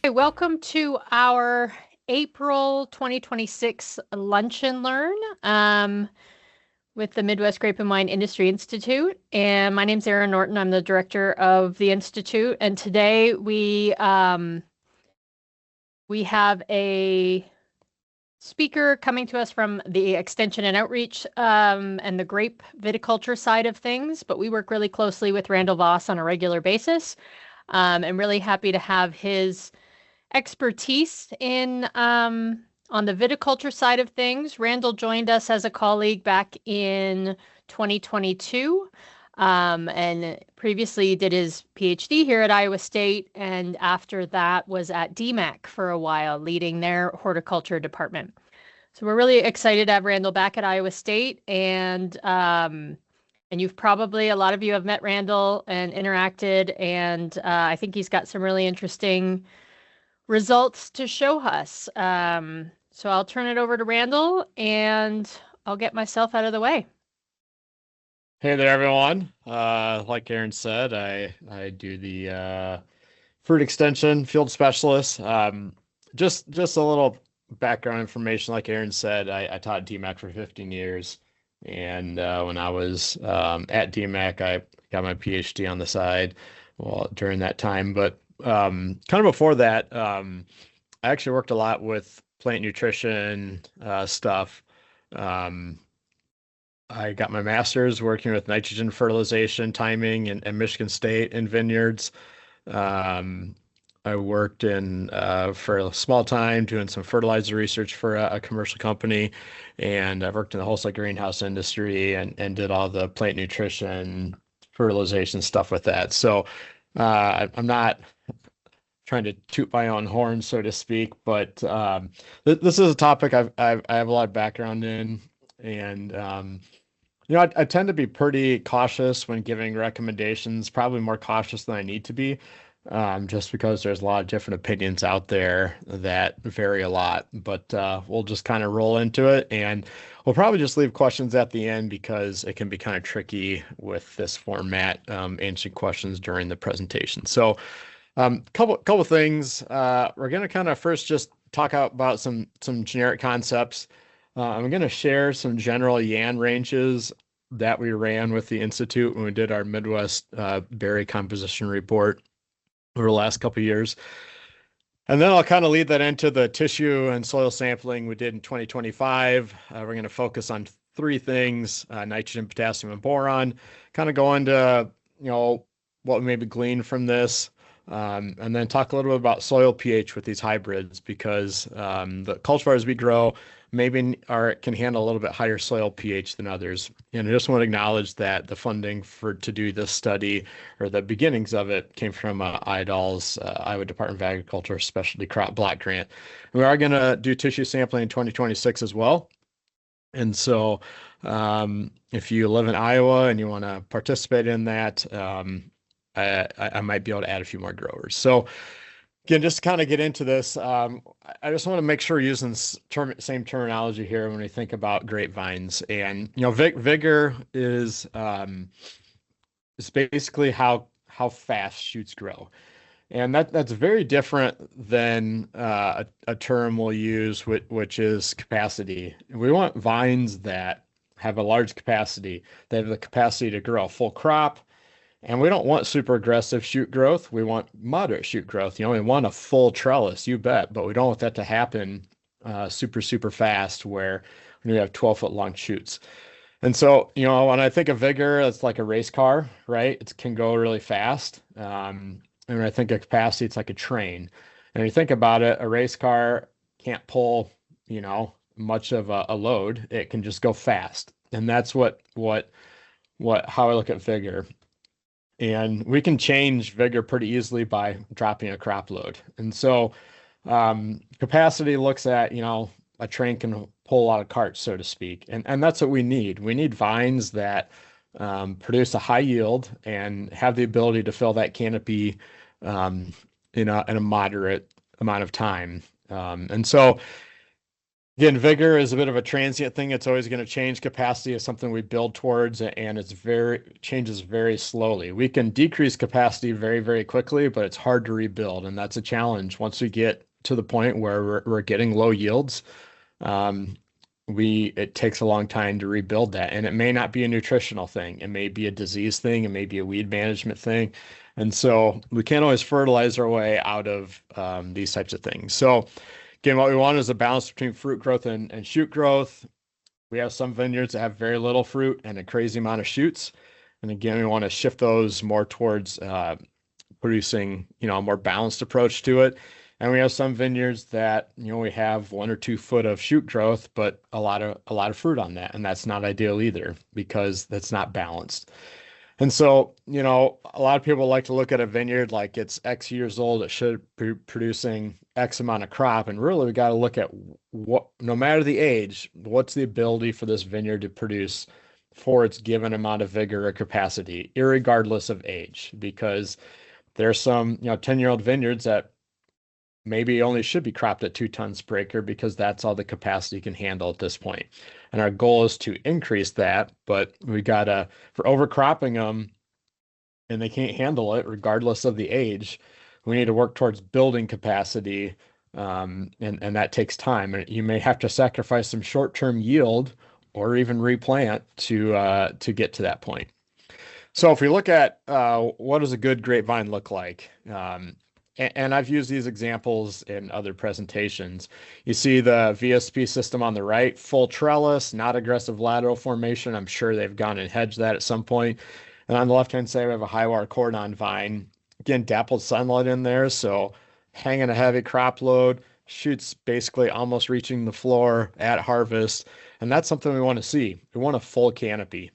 Hey, welcome to our April 2026 Lunch and Learn with the Midwest Grape and Wine Industry Institute. And my name's Erin Norton. I'm the director of the Institute. And today we have a speaker coming to us from the Extension and Outreach and the grape viticulture side of things. But we work really closely with Randall Voss on a regular basis. And really happy to have his expertise in on the viticulture side of things. Randall joined us as a colleague back in 2022, and previously did his PhD here at Iowa State, and after that was at DMAC for a while, leading their horticulture department. So we're really excited to have Randall back at Iowa State, and you've probably, a lot of you have met Randall and interacted, and I think he's got some really interesting results to show us. So I'll turn it over to Randall and I'll get myself out of the way. Hey there, everyone. Like Aaron said, I do the fruit extension field specialist. Just a little background information. Like Aaron said, I taught DMAC for 15 years, and when I was at DMAC, I got my PhD on the side. Well, during that time, but kind of before that, I actually worked a lot with plant nutrition stuff. Um, I got my master's working with nitrogen fertilization timing in Michigan State in vineyards. Um, I worked in for a small time doing some fertilizer research for a commercial company, and I worked in the wholesale greenhouse industry and did all the plant nutrition fertilization stuff with that. So I'm not trying to toot my own horn, so to speak, but this is a topic I have a lot of background in, and I tend to be pretty cautious when giving recommendations, probably more cautious than I need to be, just because there's a lot of different opinions out there that vary a lot. But we'll just kind of roll into it, and we'll probably just leave questions at the end because it can be kind of tricky with this format, answering questions during the presentation. So, couple things. We're gonna kind of first just talk about some generic concepts. I'm going to share some general YAN ranges that we ran with the Institute when we did our Midwest berry composition report over the last couple of years. And then I'll kind of lead that into the tissue and soil sampling we did in 2025. We're going to focus on three things: nitrogen, potassium, and boron. Kind of go into, what we maybe gleaned from this. And then talk a little bit about soil pH with these hybrids, because the cultivars we grow maybe can handle a little bit higher soil pH than others. And I just want to acknowledge that the funding to do this study, or the beginnings of it, came from IDAL's Iowa Department of Agriculture Specialty Crop Block Grant. And we are going to do tissue sampling in 2026 as well. And so if you live in Iowa and you want to participate in that, I might be able to add a few more growers. So again, just to kind of get into this, I just want to make sure we're using same terminology here when we think about grapevines. And vigor is basically how fast shoots grow, and that's very different than a term we'll use, which is capacity. We want vines that have a large capacity. They have the capacity to grow a full crop. And we don't want super aggressive shoot growth. We want moderate shoot growth. We want a full trellis, you bet, but we don't want that to happen super fast, where when you have 12-foot long shoots. And so, when I think of vigor, it's like a race car, right? It can go really fast. And when I think of capacity, it's like a train. And when you think about it, a race car can't pull, much of a load. It can just go fast. And that's how I look at vigor. And we can change vigor pretty easily by dropping a crop load. And so capacity looks at, a train can pull a lot of carts, so to speak. And that's what we need. We need vines that produce a high yield and have the ability to fill that canopy in a moderate amount of time. And so Again, vigor is a bit of a transient thing. It's always going to change. Capacity is something we build towards, and it's very changes very slowly. We can decrease capacity very, very quickly, but it's hard to rebuild, and that's a challenge. Once we get to the point where we're getting low yields, um, it takes a long time to rebuild that, and it may not be a nutritional thing. It may be a disease thing. It may be a weed management thing, and so we can't always fertilize our way out of these types of things. So. Again, what we want is a balance between fruit growth and shoot growth. We have some vineyards that have very little fruit and a crazy amount of shoots. And again, we want to shift those more towards producing, a more balanced approach to it. And we have some vineyards that, we have 1 or 2 foot of shoot growth, but a lot of fruit on that. And that's not ideal either because that's not balanced. And so, a lot of people like to look at a vineyard like it's X years old, it should be producing X amount of crop. And really, we got to look at what, no matter the age, what's the ability for this vineyard to produce for its given amount of vigor or capacity, irregardless of age. Because there's some, 10-year-old vineyards that maybe only should be cropped at 2 tons per acre because that's all the capacity can handle at this point. And our goal is to increase that, but we gotta, for overcropping them and they can't handle it regardless of the age, we need to work towards building capacity. And that takes time. And you may have to sacrifice some short-term yield or even replant to get to that point. So if we look at what does a good grapevine look like? And I've used these examples in other presentations. You see the VSP system on the right, full trellis, not aggressive lateral formation. I'm sure they've gone and hedged that at some point. And on the left-hand side, we have a high-wire cordon vine. Again, dappled sunlight in there, so hanging a heavy crop load, shoots basically almost reaching the floor at harvest. And that's something we want to see. We want a full canopy.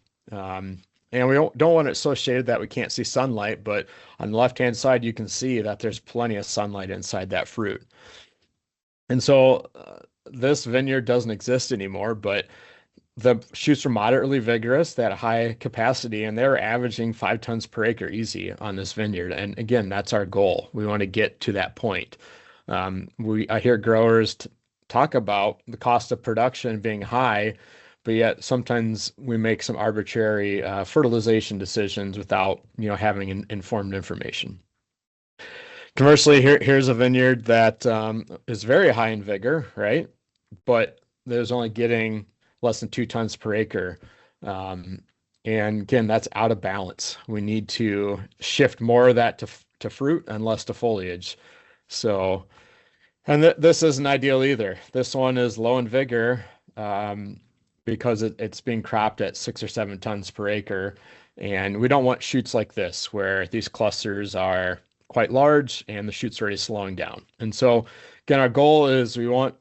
And we don't want it so shaded that we can't see sunlight, but on the left-hand side, you can see that there's plenty of sunlight inside that fruit. And so this vineyard doesn't exist anymore, but the shoots are moderately vigorous, they had a high capacity, and they're averaging 5 tons per acre easy on this vineyard. And again, that's our goal. We want to get to that point. I hear growers talk about the cost of production being high, but yet sometimes we make some arbitrary fertilization decisions without having informed information. Conversely, here's a vineyard that is very high in vigor, right? But there's only getting less than 2 tons per acre. And again, that's out of balance. We need to shift more of that to fruit and less to foliage. So, and this isn't ideal either. This one is low in vigor. Because it's being cropped at 6 or 7 tons per acre. And we don't want shoots like this, where these clusters are quite large and the shoots are already slowing down. And so, again, our goal is we want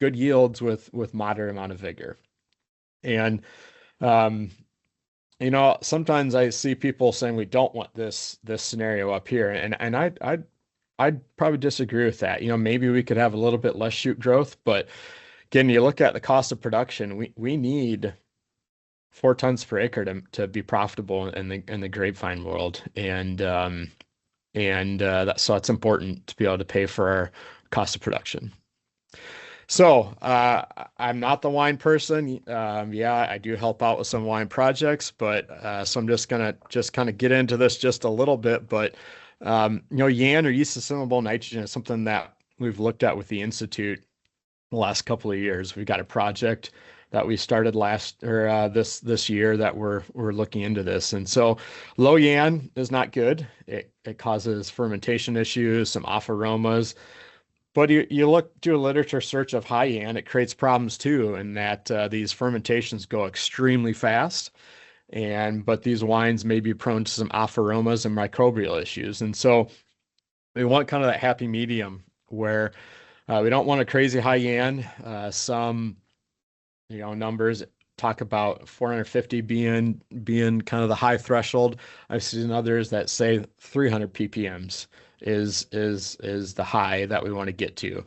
good yields with moderate amount of vigor. And, sometimes I see people saying we don't want this scenario up here. And I'd probably disagree with that. Maybe we could have a little bit less shoot growth, but again, you look at the cost of production, we need 4 tons per acre to be profitable in the grapevine world. And so it's important to be able to pay for our cost of production. So I'm not the wine person. Yeah, I do help out with some wine projects, but so I'm just gonna kind of get into this just a little bit. But YAN or yeast assimilable nitrogen is something that we've looked at with the Institute the last couple of years. We've got a project that we started this year that we're looking into this. And so low YAN is not good. It causes fermentation issues, some off aromas. But you do a literature search of high YAN, it creates problems too, in that these fermentations go extremely fast. But these wines may be prone to some off aromas and microbial issues. And so we want kind of that happy medium where we don't want a crazy high YAN. Some, numbers talk about 450 being kind of the high threshold. I've seen others that say 300 ppms is the high that we want to get to.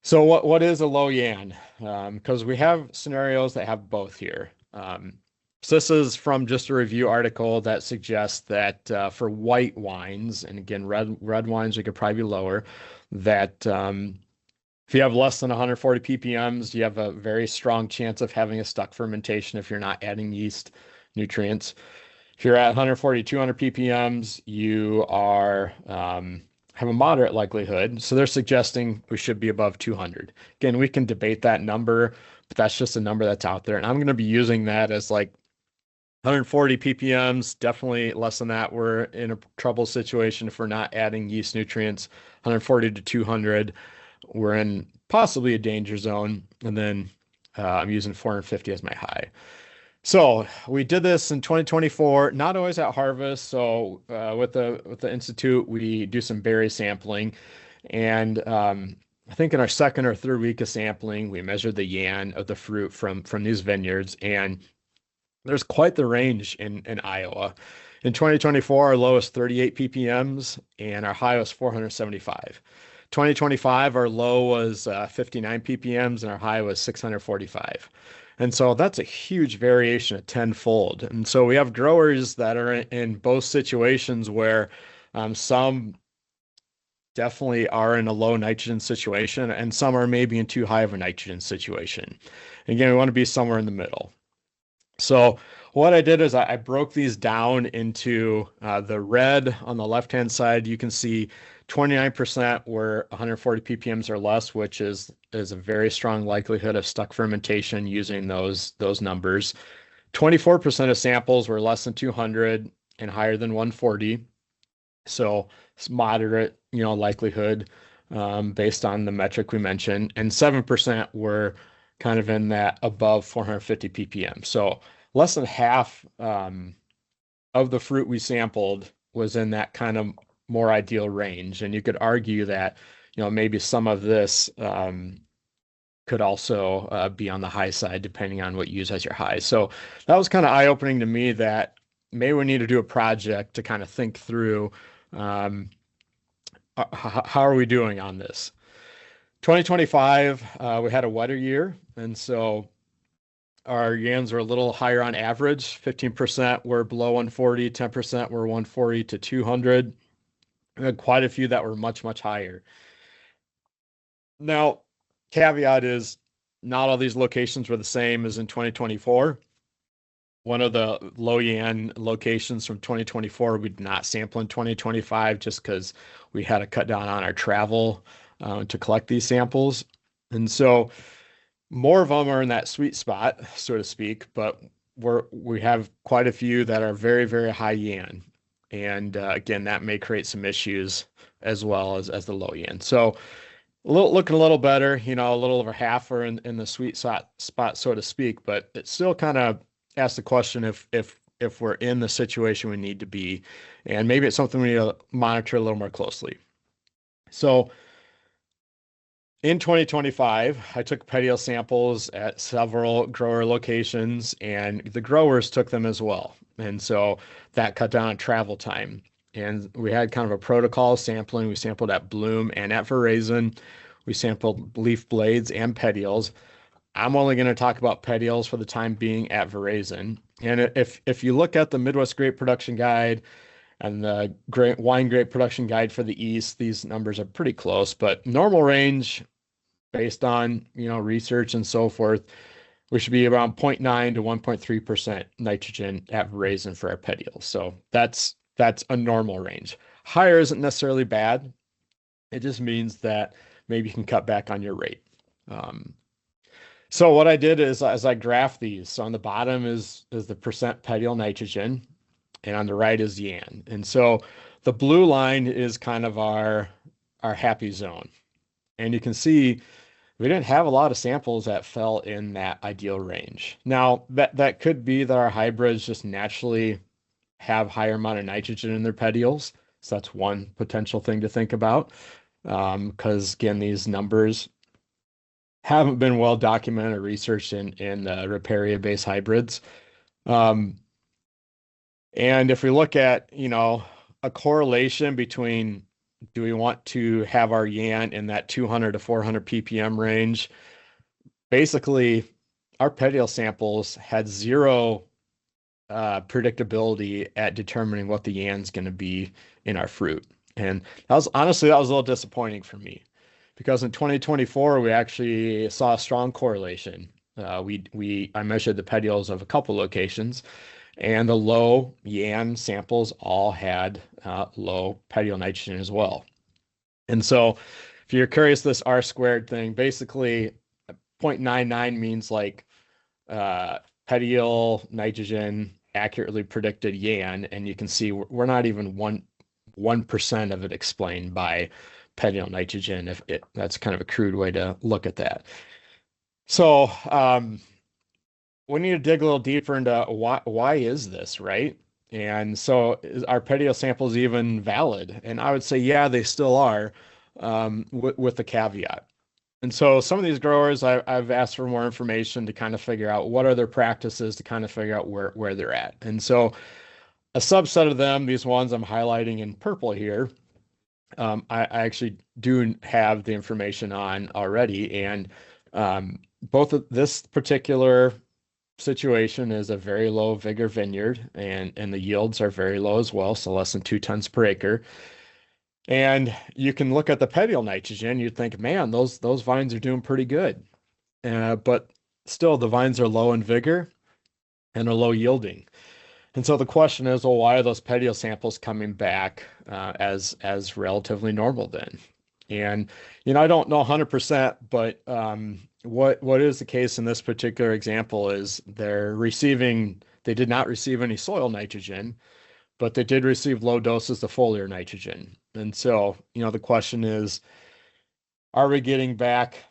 So what is a low YAN? Because we have scenarios that have both here. So this is from just a review article that suggests that for white wines, and again, red wines, we could probably be lower, that If you have less than 140 ppms, you have a very strong chance of having a stuck fermentation if you're not adding yeast nutrients. If you're at 140, 200 ppms, you are have a moderate likelihood. So they're suggesting we should be above 200. Again, we can debate that number, but that's just a number that's out there. And I'm going to be using that as like 140 ppms, definitely less than that. We're in a trouble situation if we're not adding yeast nutrients. 140 to 200, we're in possibly a danger zone. And then I'm using 450 as my high. So we did this in 2024, not always at harvest. So with the Institute, we do some berry sampling. And I think in our second or third week of sampling, we measured the yan of the fruit from these vineyards. And there's quite the range in Iowa. In 2024, our low was 38 ppms and our high was 475. 2025, our low was 59 ppms and our high was 645. And so that's a huge variation of tenfold. And so we have growers that are in both situations where some definitely are in a low nitrogen situation and some are maybe in too high of a nitrogen situation. Again, we want to be somewhere in the middle. So what I did is I broke these down into the red on the left-hand side. You can see 29% were 140 ppms or less, which is a very strong likelihood of stuck fermentation using those numbers. 24% of samples were less than 200 and higher than 140. So it's moderate, likelihood based on the metric we mentioned. And 7% were kind of in that above 450 ppm. So less than half of the fruit we sampled was in that kind of more ideal range. And you could argue that, maybe some of this could also be on the high side, depending on what you use as your high. So that was kind of eye-opening to me that maybe we need to do a project to kind of think through how are we doing on this. 2025, we had a wetter year, and so our yams were a little higher on average. 15% were below 140, 10% were 140 to 200. We had quite a few that were much, much higher. Now, caveat is not all these locations were the same as in 2024. One of the low yan locations from 2024, we did not sample in 2025 just because we had to cut down on our travel to collect these samples. And so more of them are in that sweet spot, so to speak, but we have quite a few that are very, very high yan. And again, that may create some issues as well as the low yan. So looking a little better, a little over half are in the sweet spot, so to speak, but it still kind of asks the question if we're in the situation we need to be, and maybe it's something we need to monitor a little more closely. So in 2025, I took petiole samples at several grower locations, and the growers took them as well. And so that cut down on travel time. And we had kind of a protocol sampling. We sampled at bloom and at veraison. We sampled leaf blades and petioles. I'm only going to talk about petioles for the time being at veraison. And if you look at the Midwest Grape Production Guide and the Wine Grape Production Guide for the East, these numbers are pretty close, but normal range based on, research and so forth, we should be around 0.9 to 1.3% nitrogen at veraison for our petioles. So that's a normal range. Higher isn't necessarily bad. It just means that maybe you can cut back on your rate. So what I did is as I graph these, so on the bottom is the percent petiole nitrogen, and on the right is yan. And so the blue line is kind of our happy zone. And you can see we didn't have a lot of samples that fell in that ideal range. Now, that could be that our hybrids just naturally have higher amount of nitrogen in their petioles. So that's one potential thing to think about. Because again, these numbers haven't been well documented or researched in Riparia-based hybrids. And if we look at, a correlation between do we want to have our yan in that 200 to 400 ppm range? Basically, our petiole samples had zero predictability at determining what the yan's going to be in our fruit. And that was a little disappointing for me. because in 2024 we actually saw a strong correlation. I measured the petioles of a couple locations, and the low Yan samples all had low petiole nitrogen as well. And so, if you're curious, this R squared thing, basically 0.99 means like petiole nitrogen accurately predicted Yan, and you can see we're not even 1% of it explained by petiole nitrogen. That's kind of a crude way to look at that. So we need to dig a little deeper into why is this, right? And so are petiole samples even valid? And I would say, yeah, they still are, with the caveat. And so some of these growers, I've asked for more information to kind of figure out what are their practices to kind of figure out where they're at. And so a subset of them, these ones I'm highlighting in purple here, I actually do have the information on already. And both of this particular situation is a very low vigor vineyard, and the yields are very low as well, so less than 2 tons per acre. And you can look at the petiole nitrogen, you'd think, man, those vines are doing pretty good. But still, the vines are low in vigor and are low yielding. And so the question is, well, why are those petiole samples coming back as relatively normal then? And I don't know 100%, but what is the case in this particular example is they did not receive any soil nitrogen, but they did receive low doses of foliar nitrogen. And so, the question is, are we getting back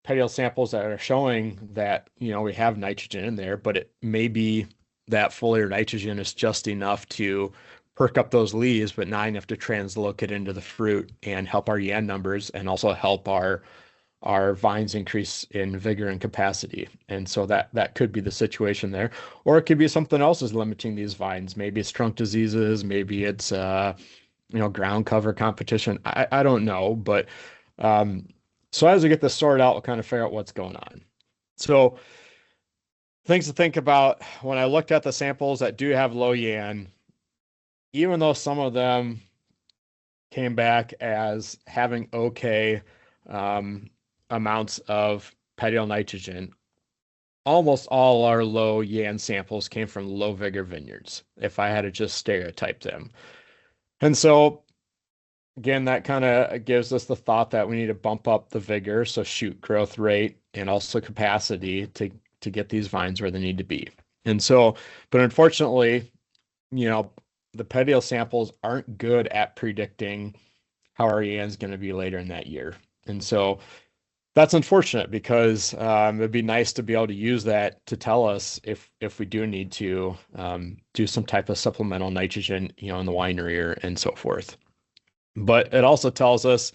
petiole samples that are showing that, we have nitrogen in there, but it may be that foliar nitrogen is just enough to perk up those leaves, but not enough to translocate into the fruit and help our Yan numbers and also help our vines increase in vigor and capacity. And so that could be the situation there. Or it could be something else is limiting these vines. Maybe it's trunk diseases, maybe it's ground cover competition. I don't know. But so as we get this sorted out, we'll kind of figure out what's going on. So things to think about when I looked at the samples that do have low Yan, even though some of them came back as having okay amounts of petiole nitrogen, almost all our low Yan samples came from low vigor vineyards, if I had to just stereotype them. And so, again, that kind of gives us the thought that we need to bump up the vigor, so shoot growth rate and also capacity to get these vines where they need to be. And so, but unfortunately, the petiole samples aren't good at predicting how our Yan is going to be later in that year. And so that's unfortunate because it'd be nice to be able to use that to tell us if we do need to do some type of supplemental nitrogen, in the winery and so forth. But it also tells us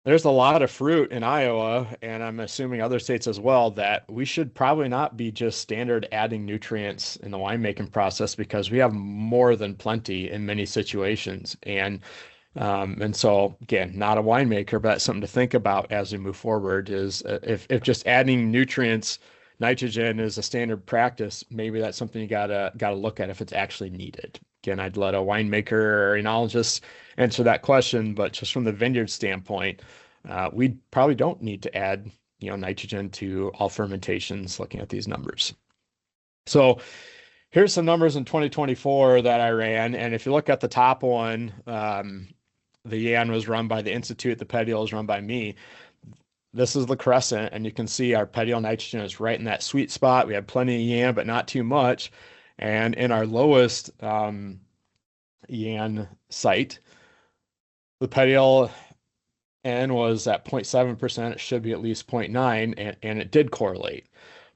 there's a lot of fruit in Iowa, and I'm assuming other states as well, that we should probably not be just standard adding nutrients in the winemaking process because we have more than plenty in many situations. And so, again, not a winemaker, but something to think about as we move forward is if just adding nutrients, nitrogen is a standard practice, maybe that's something you gotta look at if it's actually needed. Again, I'd let a winemaker or enologist answer that question, but just from the vineyard standpoint, we probably don't need to add, nitrogen to all fermentations looking at these numbers. So here's some numbers in 2024 that I ran. And if you look at the top one, the Yan was run by the Institute, the petiole is run by me. This is the crescent, and you can see our petiole nitrogen is right in that sweet spot. We have plenty of Yan, but not too much. And in our lowest Yan site, the petiole N was at 0.7%. It should be at least 0.9, and it did correlate.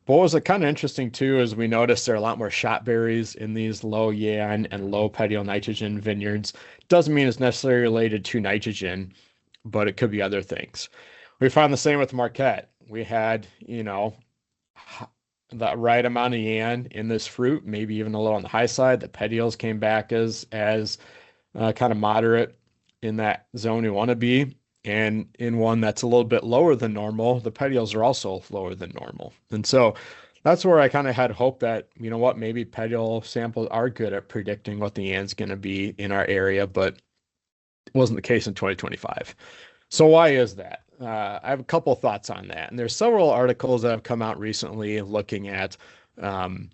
But what was kind of interesting too is we noticed there are a lot more shot berries in these low Yan and low petiole nitrogen vineyards. Doesn't mean it's necessarily related to nitrogen, but it could be other things. We found the same with Marquette. We had, the right amount of Yan in this fruit, maybe even a little on the high side. The petioles came back as kind of moderate in that zone we want to be. And in one that's a little bit lower than normal, the petioles are also lower than normal. And so that's where I kind of had hope that, maybe petiole samples are good at predicting what the Yan's going to be in our area, but it wasn't the case in 2025. So why is that? I have a couple thoughts on that, and there's several articles that have come out recently looking at, um,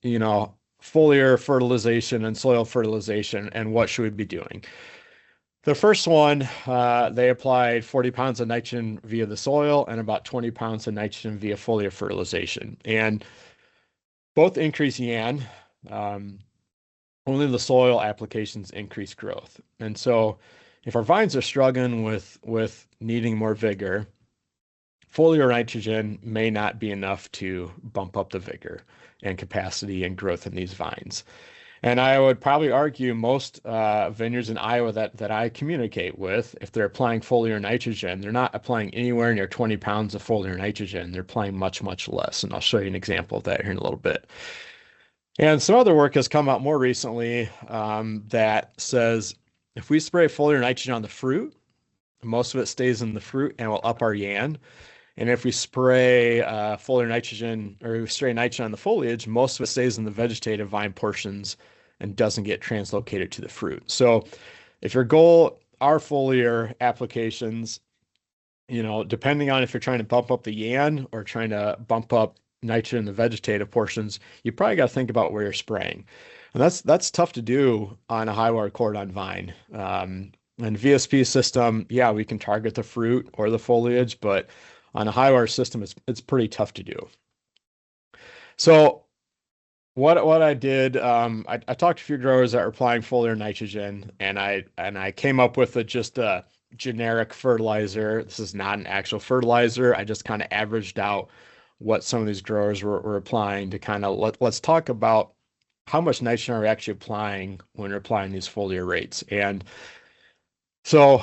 you know, foliar fertilization and soil fertilization and what should we be doing. The first one, they applied 40 pounds of nitrogen via the soil and about 20 pounds of nitrogen via foliar fertilization, and both increase YAN. Um, Only the soil applications increase growth. And so if our vines are struggling with needing more vigor, foliar nitrogen may not be enough to bump up the vigor and capacity and growth in these vines. And I would probably argue most vineyards in Iowa that I communicate with, if they're applying foliar nitrogen, they're not applying anywhere near 20 pounds of foliar nitrogen. They're applying much, much less. And I'll show you an example of that here in a little bit. And some other work has come out more recently that says if we spray foliar nitrogen on the fruit, most of it stays in the fruit and will up our YAN. And if we spray foliar nitrogen or we spray nitrogen on the foliage, most of it stays in the vegetative vine portions and doesn't get translocated to the fruit. So if your goal are foliar applications, depending on if you're trying to bump up the YAN or trying to bump up nitrogen in the vegetative portions, you probably got to think about where you're spraying. And that's tough to do on a high water cordon vine. And VSP system, yeah, we can target the fruit or the foliage, but on a high water system, it's pretty tough to do. So what I did, I talked to a few growers that were applying foliar nitrogen, and I came up with just a generic fertilizer. This is not an actual fertilizer. I just kind of averaged out what some of these growers were applying to kind of let's talk about how much nitrogen are we actually applying when we're applying these foliar rates. And so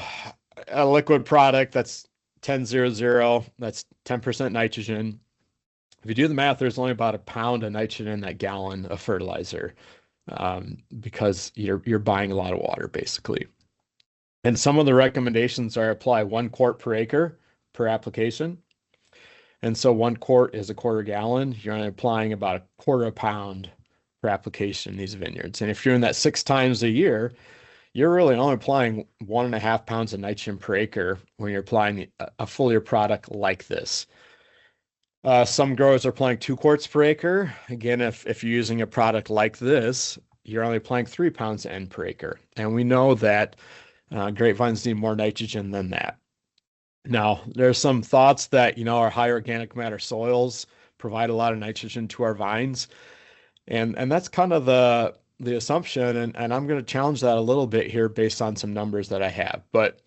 a liquid product that's 10-0-0, that's 10% nitrogen. If you do the math, there's only about a pound of nitrogen in that gallon of fertilizer because you're buying a lot of water basically. And some of the recommendations are apply 1 quart per acre per application. And so 1 quart is a quarter gallon. You're only applying about a quarter pound per application in these vineyards. And if you're doing that 6 times a year, you're really only applying 1.5 pounds of nitrogen per acre when you're applying a foliar product like this. Some growers are applying 2 quarts per acre. Again, if you're using a product like this, you're only applying 3 pounds N per acre. And we know that grapevines need more nitrogen than that. Now, there's some thoughts that, our high organic matter soils provide a lot of nitrogen to our vines. And that's kind of the assumption. And I'm going to challenge that a little bit here based on some numbers that I have. But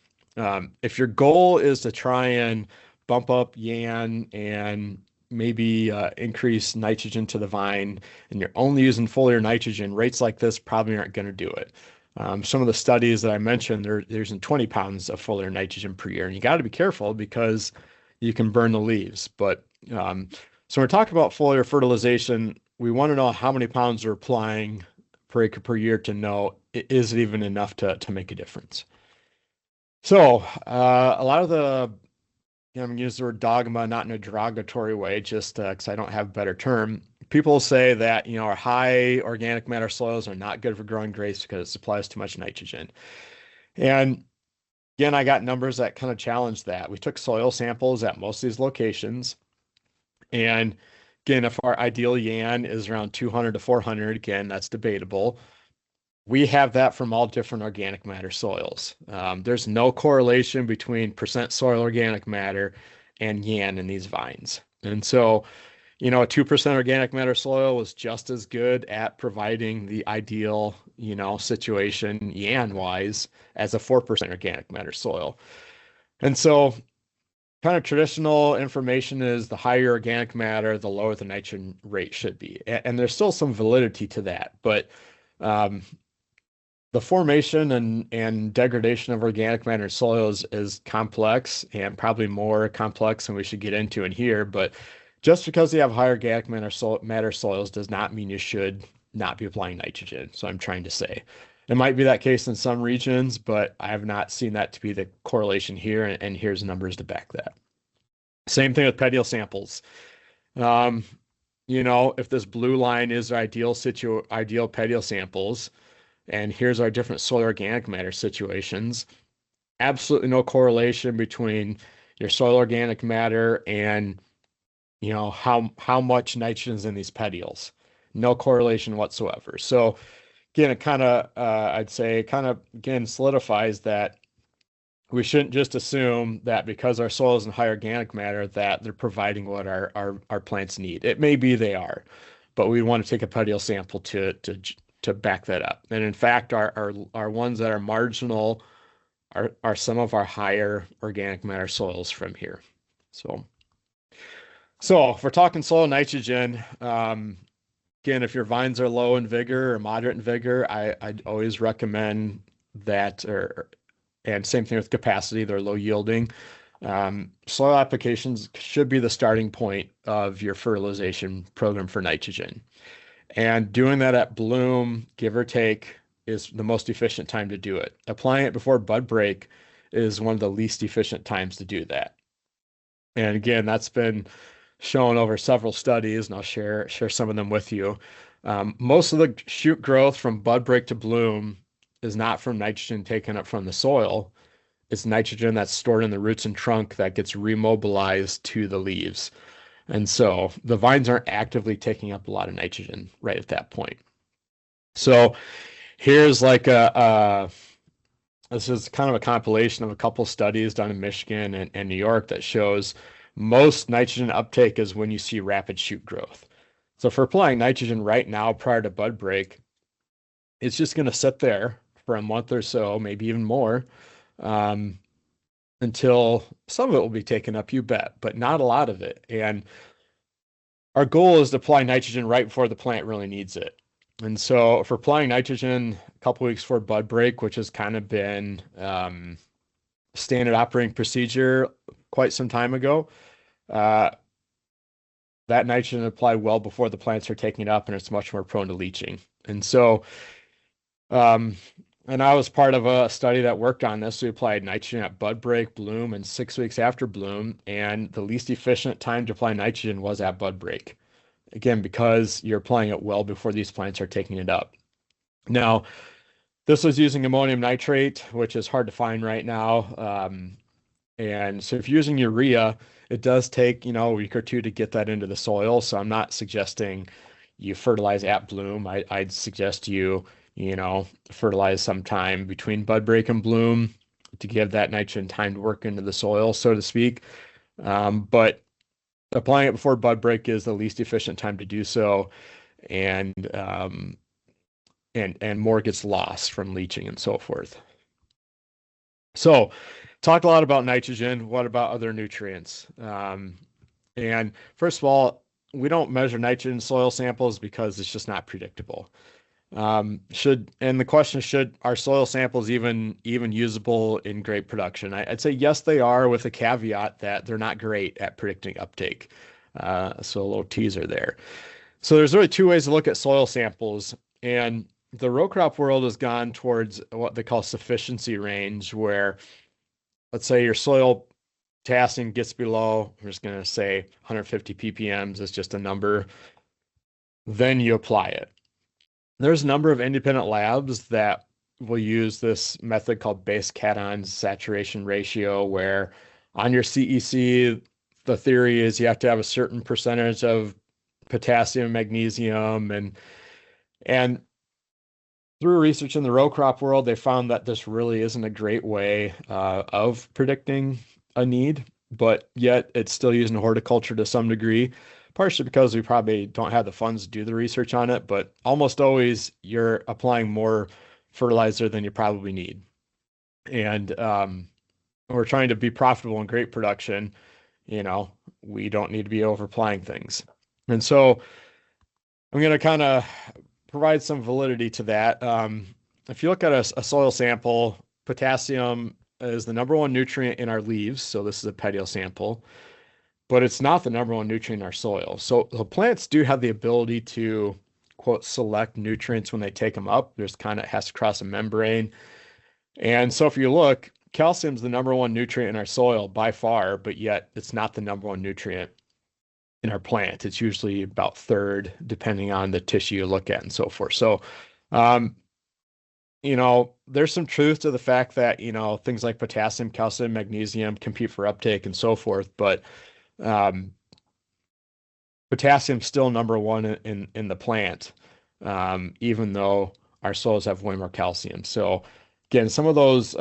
if your goal is to try and bump up YAN and maybe increase nitrogen to the vine, and you're only using foliar nitrogen, rates like this probably aren't going to do it. Some of the studies that I mentioned, they're using 20 pounds of foliar nitrogen per year, and you got to be careful because you can burn the leaves. But so when we're talking about foliar fertilization, we want to know how many pounds we're applying per acre per year to know is it even enough to make a difference. So a lot of the I'm going to use the word dogma, not in a derogatory way, just because I don't have a better term. People say that, our high organic matter soils are not good for growing grapes because it supplies too much nitrogen. And again, I got numbers that kind of challenge that. We took soil samples at most of these locations. And again, if our ideal YAN is around 200 to 400, again, that's debatable. We have that from all different organic matter soils. There's no correlation between percent soil organic matter and YAN in these vines. And so, a 2% organic matter soil was just as good at providing the ideal, situation YAN wise as a 4% organic matter soil. And so kind of traditional information is the higher organic matter, the lower the nitrogen rate should be. And there's still some validity to that, but the formation and degradation of organic matter soils is complex and probably more complex than we should get into in here. But just because you have higher organic matter soils does not mean you should not be applying nitrogen. So I'm trying to say it might be that case in some regions, but I have not seen that to be the correlation here. And here's numbers to back that. Same thing with petiole samples. If this blue line is our ideal petiole samples, and here's our different soil organic matter situations. absolutely no correlation between your soil organic matter and how much nitrogen is in these petioles. No correlation whatsoever. So again, it kind of I'd say kind of again solidifies that we shouldn't just assume that because our soil is in high organic matter that they're providing what our plants need. It may be they are, but we want to take a petiole sample to back that up. And in fact, our ones that are marginal are some of our higher organic matter soils from here. So if we're talking soil nitrogen, again, if your vines are low in vigor or moderate in vigor, I'd always recommend that, and same thing with capacity, they're low yielding. Soil applications should be the starting point of your fertilization program for nitrogen. And doing that at bloom, give or take, is the most efficient time to do it. Applying it before bud break is one of the least efficient times to do that. And again, that's been shown over several studies, and I'll share some of them with you. Most of the shoot growth from bud break to bloom is not from nitrogen taken up from the soil. It's nitrogen that's stored in the roots and trunk that gets remobilized to the leaves. And so the vines aren't actively taking up a lot of nitrogen right at that point. So here's like this is kind of a compilation of a couple studies done in Michigan and New York that shows most nitrogen uptake is when you see rapid shoot growth. So if we're applying nitrogen right now prior to bud break, it's just going to sit there for a month or so, maybe even more, until some of it will be taken up, you bet, but not a lot of it. And our goal is to apply nitrogen right before the plant really needs it. And so if we're applying nitrogen a couple weeks before bud break, which has kind of been standard operating procedure quite some time ago, that nitrogen applied well before the plants are taking it up, and it's much more prone to leaching. And so, and I was part of a study that worked on this. We applied nitrogen at bud break, bloom, and 6 weeks after bloom, and the least efficient time to apply nitrogen was at bud break. Again, because you're applying it well before these plants are taking it up. Now, this was using ammonium nitrate, which is hard to find right now. And so if you're using urea, it does take, a week or two to get that into the soil. So I'm not suggesting you fertilize at bloom. I'd suggest you fertilize sometime between bud break and bloom to give that nitrogen time to work into the soil, so to speak. But applying it before bud break is the least efficient time to do so. And more gets lost from leaching and so forth. So talked a lot about nitrogen. What about other nutrients? And first of all, we don't measure nitrogen in soil samples because it's just not predictable. And the question is, should our soil samples even usable in grape production? I'd say yes, they are, with a caveat that they're not great at predicting uptake. So a little teaser there. So there's really two ways to look at soil samples, and the row crop world has gone towards what they call sufficiency range, where let's say your soil potassium gets below, we're just going to say 150 ppms is just a number, then you apply it. There's a number of independent labs that will use this method called base cation saturation ratio, where on your CEC, the theory is you have to have a certain percentage of potassium, magnesium, and through research in the row crop world, they found that this really isn't a great way of predicting a need, but yet it's still used in horticulture to some degree, partially because we probably don't have the funds to do the research on it, but almost always you're applying more fertilizer than you probably need. And we're trying to be profitable in grape production. We don't need to be over applying things. And so I'm going to kind of provide some validity to that. If you look at a soil sample, potassium is the number one nutrient in our leaves. So this is a petiole sample, but it's not the number one nutrient in our soil. So the plants do have the ability to, quote, select nutrients when they take them up. There's kind of has to cross a membrane. And so if you look, calcium is the number one nutrient in our soil by far, but yet it's not the number one nutrient in our plant. It's usually about third, depending on the tissue you look at and so forth. So there's some truth to the fact that, things like potassium, calcium, magnesium compete for uptake and so forth, but um, potassium's still number one in the plant, even though our soils have way more calcium. So again, some of those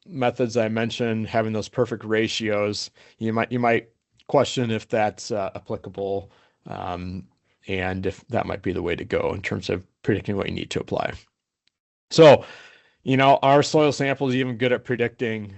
methods I mentioned, having those perfect ratios, you might question if that's applicable, and if that might be the way to go in terms of predicting what you need to apply. So, our soil sample is even good at predicting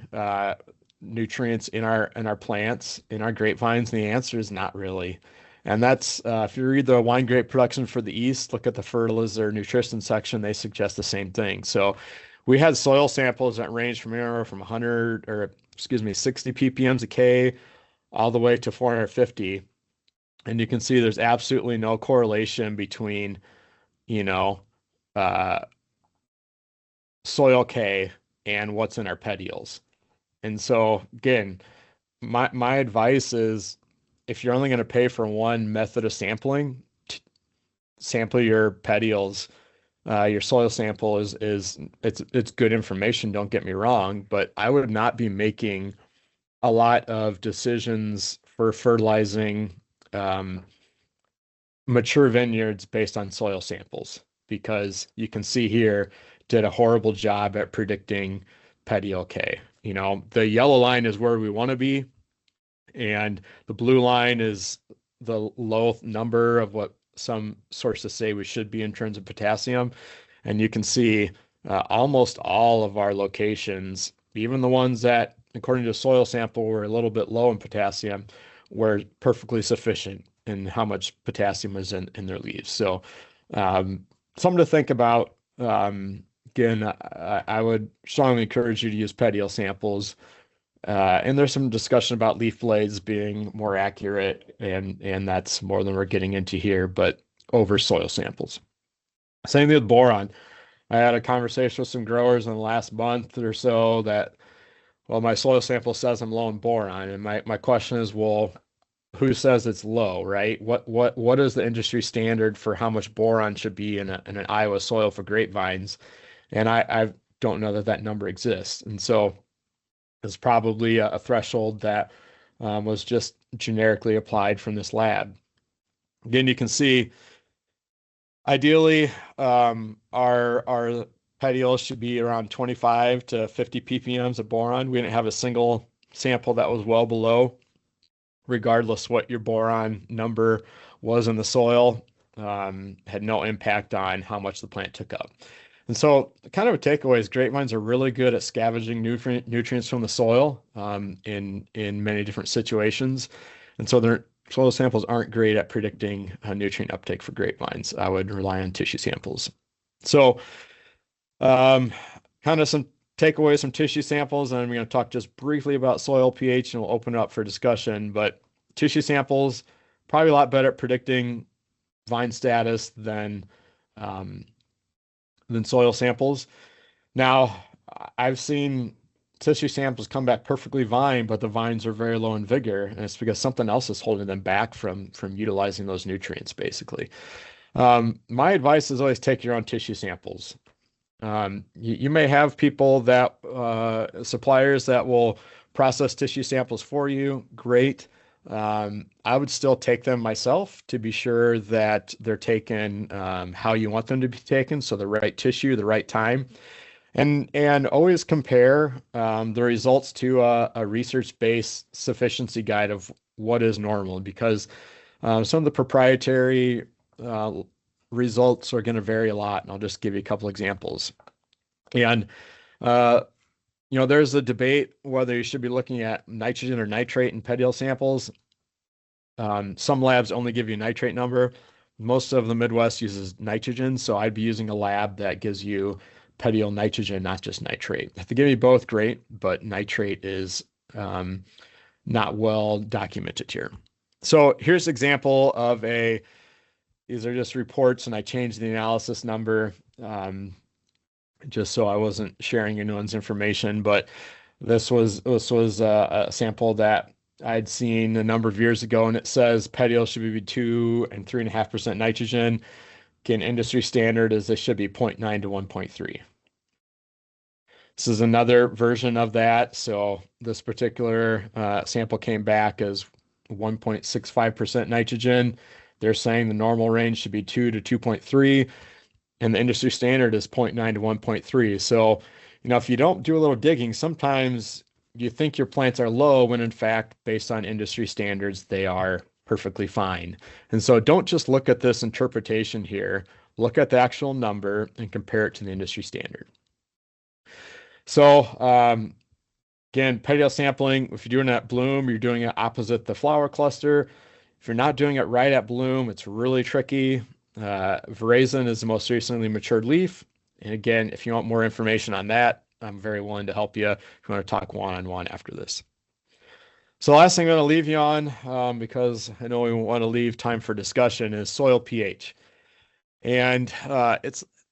nutrients in our plants, in our grapevines, and the answer is not really. And that's if you read the wine grape production for the East, look at the fertilizer nutrition section, they suggest the same thing. So we had soil samples that range from anywhere from 100 or excuse me, 60 ppms a K all the way to 450. And you can see there's absolutely no correlation between, you know, uh, soil K and what's in our petioles. And so again, my advice is if you're only going to pay for one method of sampling, sample your petioles. Your soil sample is it's good information, don't get me wrong, but I would not be making a lot of decisions for fertilizing um, mature vineyards based on soil samples because you can see here did a horrible job at predicting petiole K. The yellow line is where we want to be, and the blue line is the low number of what some sources say we should be in terms of potassium. And you can see almost all of our locations, even the ones that, according to soil sample, were a little bit low in potassium, were perfectly sufficient in how much potassium was in their leaves. So something to think about. Again, I would strongly encourage you to use petiole samples. And there's some discussion about leaf blades being more accurate, and that's more than we're getting into here, but over soil samples. Same thing with boron. I had a conversation with some growers in the last month or so that, well, my soil sample says I'm low in boron. And my question is, well, who says it's low, right? What is the industry standard for how much boron should be in an Iowa soil for grapevines? And I don't know that number exists. And so it's probably a threshold that was just generically applied from this lab. Again, you can see ideally our petioles should be around 25 to 50 ppms of boron. We didn't have a single sample that was well below, regardless what your boron number was in the soil, had no impact on how much the plant took up. And so kind of a takeaway is grapevines are really good at scavenging nutrients from the soil in many different situations. And so their soil samples aren't great at predicting nutrient uptake for grapevines. I would rely on tissue samples. So kind of some takeaways from tissue samples, and I'm going to talk just briefly about soil pH, and we'll open it up for discussion. But tissue samples, probably a lot better at predicting vine status than soil samples. Now, I've seen tissue samples come back perfectly vine, but the vines are very low in vigor, and it's because something else is holding them back from utilizing those nutrients, basically. My advice is always take your own tissue samples. You may have people that suppliers that will process tissue samples for you. Great. I would still take them myself to be sure that they're taken how you want them to be taken. So the right tissue, the right time, and always compare the results to a research-based sufficiency guide of what is normal, because some of the proprietary results are going to vary a lot. And I'll just give you a couple examples. And there's a debate whether you should be looking at nitrogen or nitrate in petiole samples. Some labs only give you a nitrate number. Most of the Midwest uses nitrogen, so I'd be using a lab that gives you petiole nitrogen, not just nitrate. If they give you both, great, but nitrate is not well documented here. So here's an example of these are just reports, and I changed the analysis number just so I wasn't sharing anyone's information. But this was a sample that I'd seen a number of years ago, and it says petioles should be 2 and 3.5% nitrogen. Again, industry standard is they should be 0.9 to 1.3. This is another version of that. So this particular sample came back as 1.65% nitrogen. They're saying the normal range should be 2 to 2.3, and the industry standard is 0.9 to 1.3. So, if you don't do a little digging, sometimes you think your plants are low when in fact, based on industry standards, they are perfectly fine. And so don't just look at this interpretation here. Look at the actual number and compare it to the industry standard. So again, petal sampling, if you're doing it at bloom, you're doing it opposite the flower cluster. If you're not doing it right at bloom, it's really tricky. Veraison is the most recently matured leaf. And again, if you want more information on that, I'm very willing to help you if you want to talk one-on-one after this. So the last thing I'm going to leave you on, because I know we want to leave time for discussion, is soil pH. And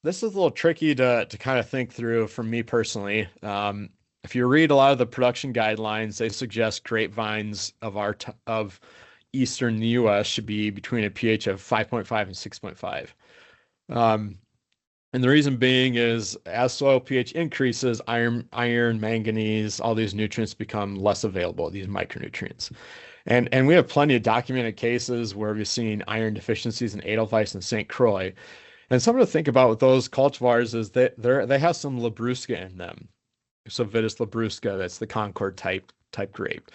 this is a little tricky to kind of think through for me personally. If you read a lot of the production guidelines, they suggest grapevines of eastern U.S. should be between a pH of 5.5 and 6.5. And the reason being is as soil pH increases, iron, manganese, all these nutrients become less available, these micronutrients. And we have plenty of documented cases where we've seen iron deficiencies in Edelweiss and St. Croix. And something to think about with those cultivars is that they have some Labrusca in them. So Vitis labrusca, that's the Concord type grape.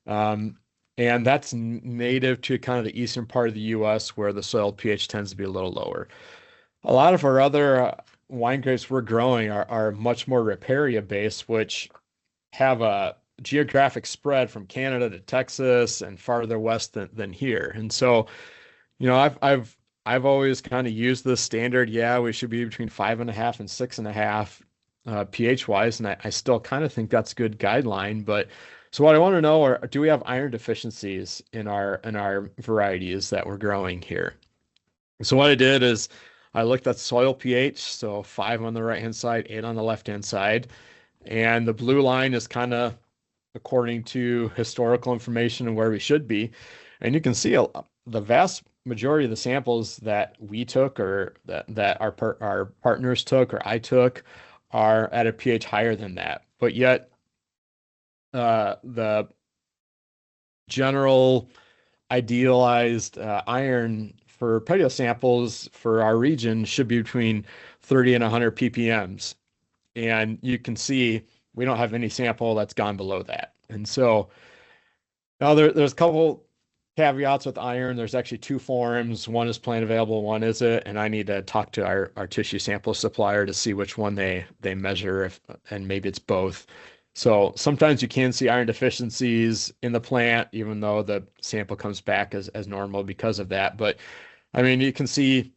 And that's native to kind of the eastern part of the U.S. where the soil pH tends to be a little lower. A lot of our other wine grapes we're growing are much more riparia based, which have a geographic spread from Canada to Texas and farther west than here. And so, I've always kind of used this standard. Yeah, we should be between 5.5 and 6.5 pH wise, and I still kind of think that's a good guideline. But so what I want to know are, do we have iron deficiencies in our varieties that we're growing here? So what I did is I looked at soil pH, so 5 on the right-hand side, 8 on the left-hand side. And the blue line is kind of according to historical information and where we should be. And you can see the vast majority of the samples that we took or that our partners took or I took are at a pH higher than that. But yet the general idealized iron for petal samples for our region should be between 30 and 100 ppms. And you can see we don't have any sample that's gone below that. And so now there's a couple caveats with iron. There's actually 2 forms. One is plant available, one isn't. And I need to talk to our tissue sample supplier to see which one they measure, and maybe it's both. So sometimes you can see iron deficiencies in the plant, even though the sample comes back as normal because of that. But I mean, you can see,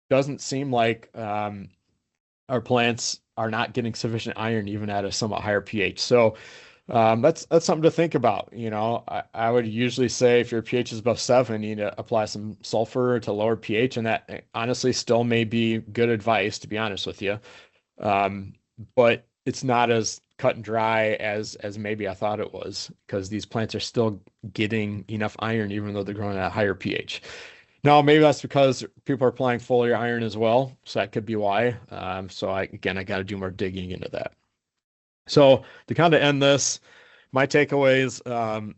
doesn't seem like our plants are not getting sufficient iron even at a somewhat higher pH. So that's something to think about. I would usually say if your pH is above 7, you need to apply some sulfur to lower pH, and that honestly still may be good advice, to be honest with you. But it's not as cut and dry as maybe I thought it was, because these plants are still getting enough iron even though they're growing at a higher pH. Now, maybe that's because people are applying foliar iron as well, so that could be why. So I got to do more digging into that. So to kind of end this, my takeaways,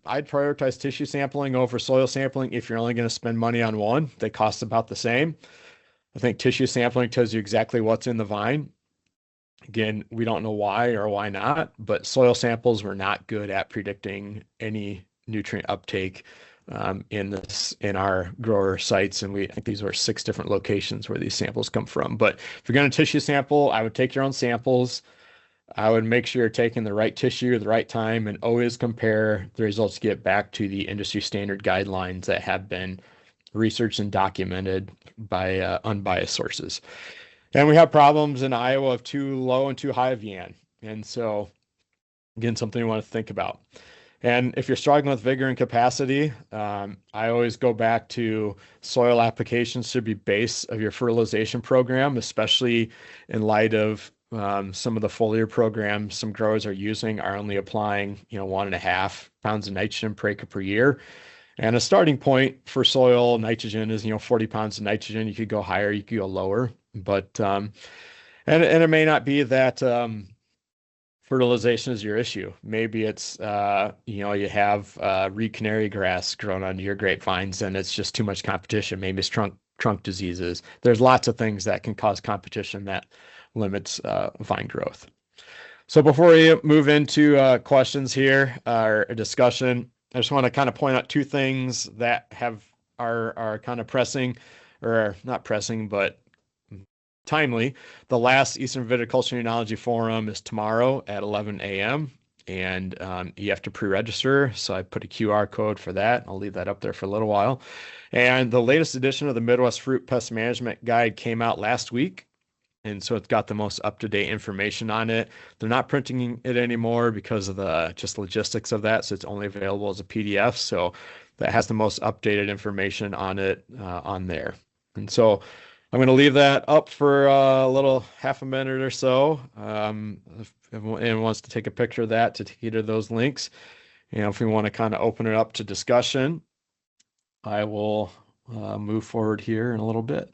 I'd prioritize tissue sampling over soil sampling if you're only going to spend money on one. They cost about the same. I think tissue sampling tells you exactly what's in the vine. Again, we don't know why or why not, but soil samples were not good at predicting any nutrient uptake in our grower sites. And I think these were 6 different locations where these samples come from. But if you're going to tissue sample, I would take your own samples. I would make sure you're taking the right tissue at the right time, and always compare the results you get back to the industry standard guidelines that have been researched and documented by unbiased sources. And we have problems in Iowa of too low and too high of YAN. And so, again, something you want to think about. And if you're struggling with vigor and capacity, I always go back to soil applications should be base of your fertilization program, especially in light of some of the foliar programs some growers are using are only applying 1.5 pounds of nitrogen per acre per year. And a starting point for soil nitrogen is 40 pounds of nitrogen. You could go higher, you could go lower, but and it may not be that fertilization is your issue. Maybe it's, you have reed canary grass growing onto your grapevines and it's just too much competition. Maybe it's trunk diseases. There's lots of things that can cause competition that limits vine growth. So before we move into questions here, our discussion, I just want to kind of point out two things that are kind of pressing, or not pressing, but timely. The last Eastern Viticulture Enology Forum is tomorrow at 11 a.m. and you have to pre-register. So I put a QR code for that. I'll leave that up there for a little while. And the latest edition of the Midwest Fruit Pest Management Guide came out last week. And so it's got the most up-to-date information on it. They're not printing it anymore because of the just logistics of that. So it's only available as a PDF. So that has the most updated information on it on there. And so I'm going to leave that up for a little half a minute or so. If anyone wants to take a picture of that to take either of those links, if we want to kind of open it up to discussion, I will move forward here in a little bit.